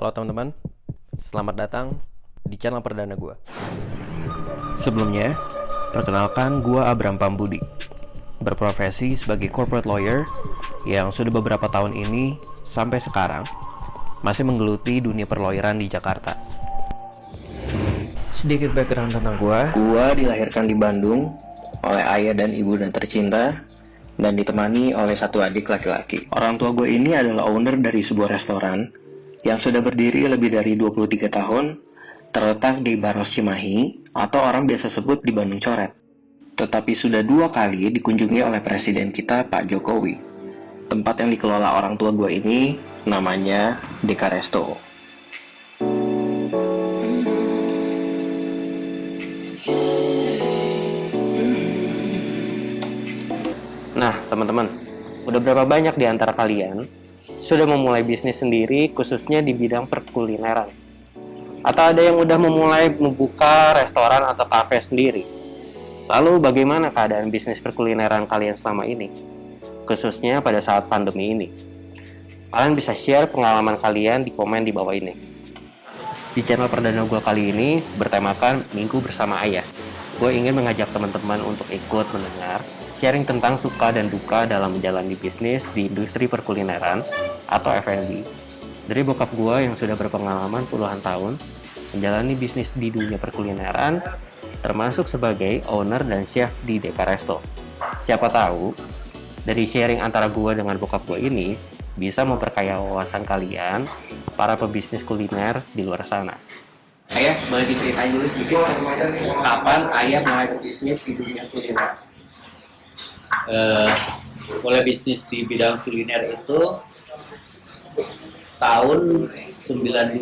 Halo teman-teman, selamat datang di channel perdana gue. Sebelumnya, perkenalkan gue Abram Pambudi, berprofesi sebagai corporate lawyer yang sudah beberapa tahun ini sampai sekarang masih menggeluti dunia perlawyeran di Jakarta. Sedikit background tentang gue dilahirkan di Bandung oleh ayah dan ibu dan tercinta dan ditemani oleh satu adik laki-laki. Orang tua gue ini adalah owner dari sebuah restoran yang sudah berdiri lebih dari 23 tahun, terletak di Baros Cimahi, atau orang biasa sebut di Bandung Coret. Tetapi sudah 2 kali dikunjungi oleh Presiden kita, Pak Jokowi. Tempat yang dikelola orang tua gue ini namanya DK Resto. Nah, teman-teman, udah berapa banyak di antara kalian sudah memulai bisnis sendiri khususnya di bidang perkulineran? Atau ada yang udah memulai membuka restoran atau kafe sendiri? Lalu bagaimana keadaan bisnis perkulineran kalian selama ini? Khususnya pada saat pandemi ini. Kalian bisa share pengalaman kalian di komen di bawah ini. Di channel perdana gue kali ini bertemakan Minggu Bersama Ayah. Gue ingin mengajak teman-teman untuk ikut mendengar sharing tentang suka dan duka dalam menjalani bisnis di industri perkulineran atau F&B dari bokap gue yang sudah berpengalaman puluhan tahun menjalani bisnis di dunia perkulineran, termasuk sebagai owner dan chef di DK Resto. Siapa tahu dari sharing antara gue dengan bokap gue ini bisa memperkaya wawasan kalian para pebisnis kuliner di luar sana. Ayah, boleh diceritain dulu sedikit kapan ayah mulai berbisnis di dunia kuliner? Mulai bisnis di bidang kuliner itu tahun 92.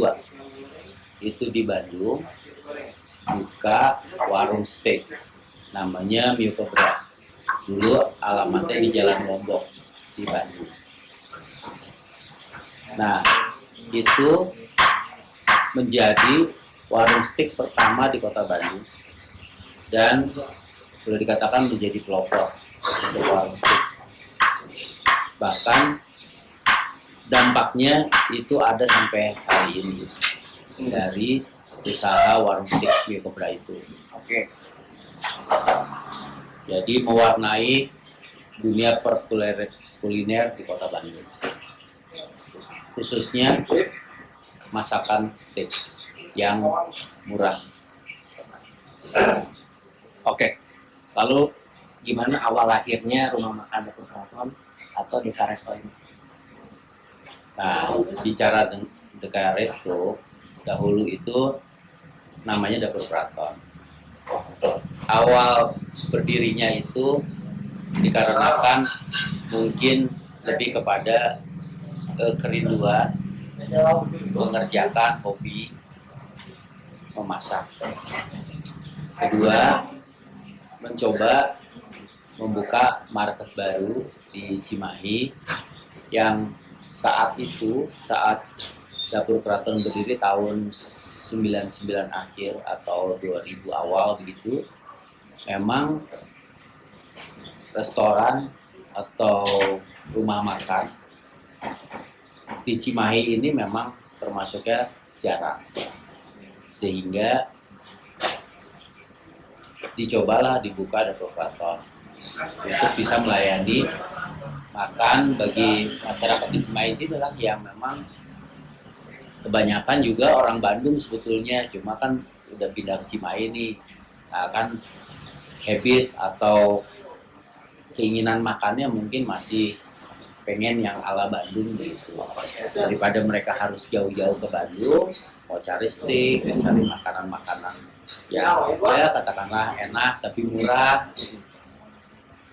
Itu di Bandung, buka warung steak namanya Mio Cobra. Dulu alamatnya di Jalan Lombok di Bandung. Nah, itu menjadi warung steak pertama di kota Bandung dan boleh dikatakan menjadi pelopor untuk warung steak. Bahkan dampaknya itu ada sampai hari ini dari usaha warung steak Mio Cobra itu. Oke. Jadi mewarnai dunia kuliner di kota Bandung, khususnya masakan steak yang murah. Oke. Lalu gimana awal lahirnya rumah makan Dapur Keraton atau DK Resto ini? Nah, bicara DK Resto, dahulu itu namanya Dapur Keraton. Awal berdirinya itu dikarenakan mungkin lebih kepada kerinduan mengerjakan hobi memasak. Kedua, mencoba membuka market baru di Cimahi yang saat Dapur Keraton berdiri tahun 99 akhir atau 2000 awal begitu, memang restoran atau rumah makan di Cimahi ini memang termasuknya jarang, sehingga dicobalah dibuka Dapur Keraton untuk bisa melayani makan bagi masyarakat di Cimahi sini lah yang memang kebanyakan juga orang Bandung sebetulnya, cuma kan udah pindah ke Cimahi nih. Nah, kan habit atau keinginan makannya mungkin masih pengen yang ala Bandung gitu. Daripada mereka harus jauh-jauh ke Bandung, mau cari steak, mau cari makanan-makanan ya katakanlah enak tapi murah,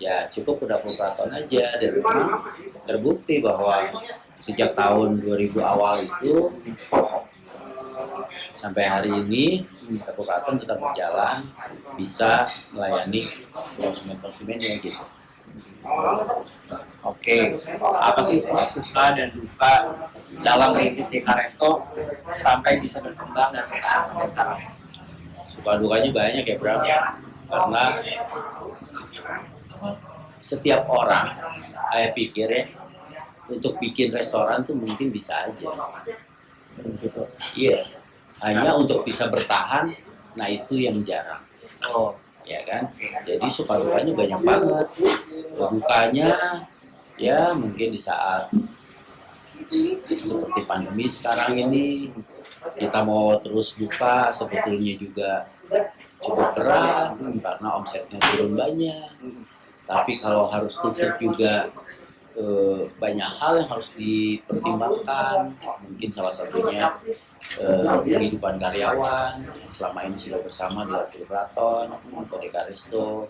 ya cukup udah Dapur Keraton aja. Dan memang terbukti bahwa sejak tahun 2000 awal itu sampai hari ini Dapur Keraton tetap berjalan, bisa melayani konsumen-konsumennya gitu. Oke. Apa sih suka dan duka dalam merintis DK Resto sampai bisa berkembang dan bertahan sampai sekarang? Suka dukanya banyak ya Bram, karena setiap orang, saya pikir ya, untuk bikin restoran tuh mungkin bisa aja. gitu. Iya, hanya untuk bisa bertahan, nah itu yang jarang, Oh, ya kan? Jadi suka dukanya banyak banget. Dukanya ya mungkin di saat seperti pandemi sekarang ini kita mau terus buka sebetulnya juga cukup berat karena omsetnya turun banyak. Tapi kalau harus tutup juga banyak hal yang harus dipertimbangkan. Mungkin salah satunya kehidupan karyawan yang selama ini sudah bersama di Latul Keraton atau di Karisto.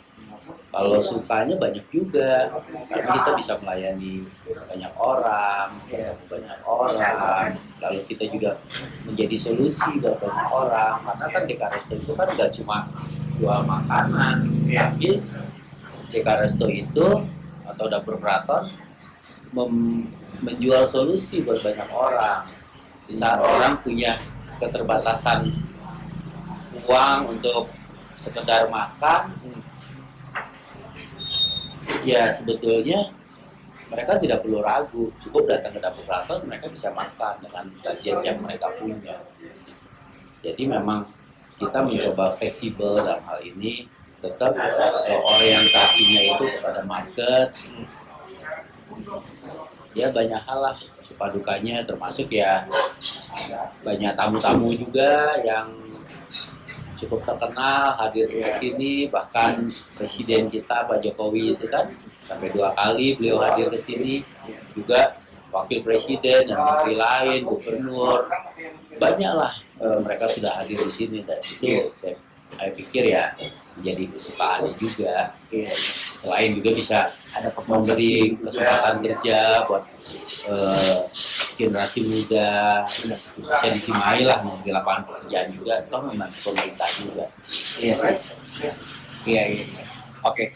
Kalau sukanya banyak juga, karena kita bisa melayani banyak orang, ketemu banyak orang, lalu kita juga menjadi solusi buat banyak orang. Karena kan DK Resto itu kan nggak cuma jual makanan, tapi DK Resto itu atau dapur keraton menjual solusi buat banyak orang. Di saat orang punya keterbatasan uang untuk sekedar makan, ya sebetulnya mereka tidak perlu ragu, cukup datang ke dapur keraton, mereka bisa makan dengan budget yang mereka punya. Jadi memang kita mencoba fleksibel dalam hal ini, tetap orientasinya itu kepada market. Ya banyak hal lah suka dukanya, termasuk ya banyak tamu-tamu juga yang cukup terkenal hadir ke sini, bahkan presiden kita Pak Jokowi itu kan sampai 2 kali beliau hadir ke sini, juga wakil presiden dan menteri lain, gubernur, banyaklah mereka sudah hadir di sini, dan itu saya pikir ya menjadi kesukaan juga. Selain juga bisa ada memberi kesempatan kerja buat generasi muda, khususnya di Cimahi lah, memberi lapangan pekerjaan juga, toh memang pemerintah juga. iya. Iya, iya. Oke.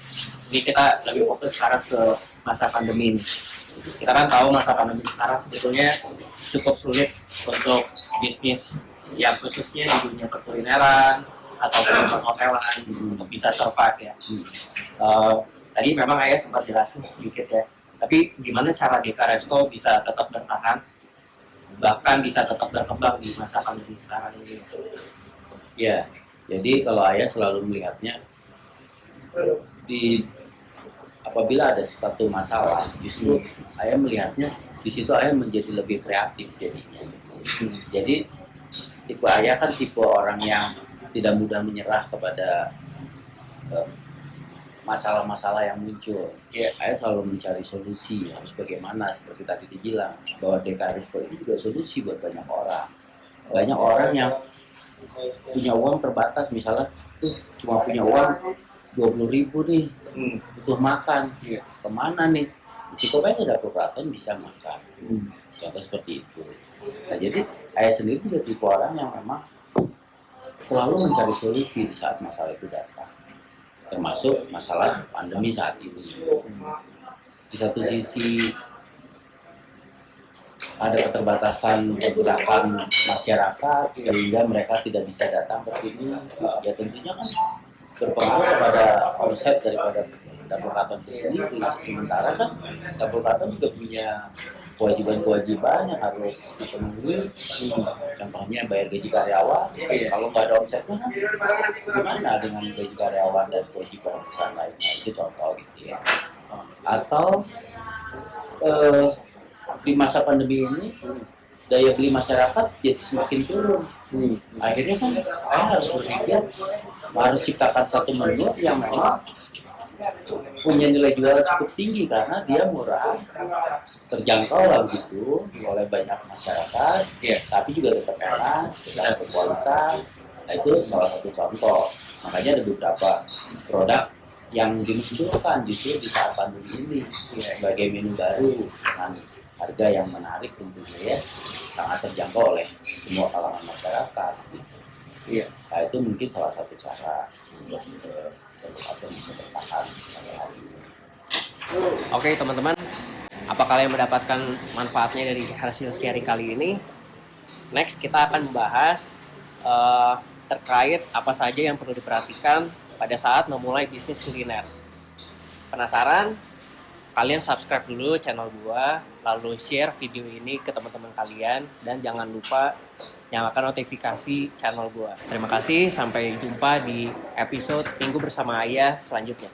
Jadi kita lebih fokus sekarang ke masa pandemi ini. Kita kan tahu masa pandemi sekarang sebetulnya cukup sulit untuk bisnis yang khususnya di dunia perkulineran ataupun perhotelan untuk bisa survive ya. Tadi memang Ayah sempat jelasin sedikit ya. Tapi gimana cara DK Resto bisa tetap bertahan, bahkan bisa tetap berkembang di masa pandemi sekarang ini? Ya, jadi kalau ayah selalu melihatnya di apabila ada satu masalah, justru ayah melihatnya di situ ayah menjadi lebih kreatif jadinya. Jadi tipe ayah kan tipe orang yang tidak mudah menyerah kepada masalah-masalah yang muncul. Ayah selalu mencari solusi, harus bagaimana, seperti tadi dibilang bahwa DK Resto ini juga solusi buat banyak orang. Banyak orang yang punya uang terbatas, misalnya cuma punya uang 20.000 nih, butuh makan, kemana nih? Cukup aja dapur keraton bisa makan. Contoh seperti itu. Nah jadi ayah sendiri juga tipe orang yang memang selalu mencari solusi di saat masalah itu datang, termasuk masalah pandemi saat ini. Di satu sisi ada keterbatasan pergerakan masyarakat sehingga mereka tidak bisa datang ke sini, ya tentunya kan berpengaruh kepada omset daripada dapur keraton itu sendiri. Sementara kan dapur keraton juga punya kewajiban-kewajiban yang harus dipenuhi, contohnya bayar gaji karyawan. Kalau nggak ada omsetnya kan gimana dengan gaji karyawan dan kewajiban perusahaan lain? Nah, itu contoh gitu ya. Atau di masa pandemi ini daya beli masyarakat jadi semakin turun. Akhirnya kan saya harus berpikir, harus ciptakan satu menu yang memang punya nilai jual cukup tinggi karena dia murah, terjangkau lah begitu oleh banyak masyarakat, tapi juga tetap enak, tetap berkualitas. Nah itu salah satu contoh. Makanya ada beberapa produk yang dimunculkan justru di saat pandemi ini sebagai menu baru dengan harga yang menarik, tentunya ya sangat terjangkau oleh semua kalangan masyarakat. Nah itu mungkin salah satu cara untuk bisa bertahan sampai hari ini. Oke teman-teman, apa kalian mendapatkan manfaatnya dari hasil sharing kali ini? Next kita akan membahas terkait apa saja yang perlu diperhatikan pada saat memulai bisnis kuliner. Penasaran? kalian subscribe dulu channel gua, lalu share video ini ke teman-teman kalian, dan jangan lupa nyalakan notifikasi channel gua. Terima kasih, sampai jumpa di episode Minggu Bersama Ayah selanjutnya.